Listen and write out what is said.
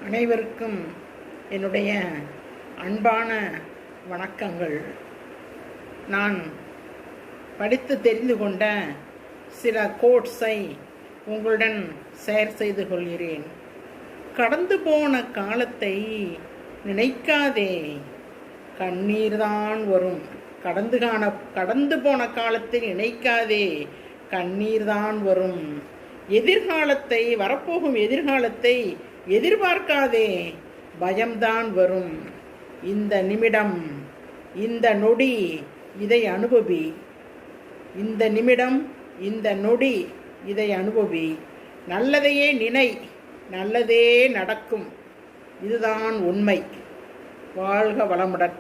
அனைவருக்கும் என்னுடைய அன்பான வணக்கங்கள். நான் படித்து தெரிந்து கொண்ட சில கோட்ஸை உங்களுடன் ஷேர் செய்து கொள்கிறேன். கடந்து போன காலத்தை நினைக்காதே, கண்ணீர்தான் வரும். கடந்து போன காலத்தை நினைக்காதே, கண்ணீர்தான் வரும். எதிர்காலத்தை, வரப்போகும் எதிர்காலத்தை எதிர்பார்க்காதே, பயம்தான் வரும். இந்த நிமிடம், இந்த நொடி, இதை அனுபவி. இந்த நிமிடம், இந்த நொடி, இதை அனுபவி. நல்லதையே நினை, நல்லதே நடக்கும். இதுதான் உண்மை. வாழ்க வளமுடன்.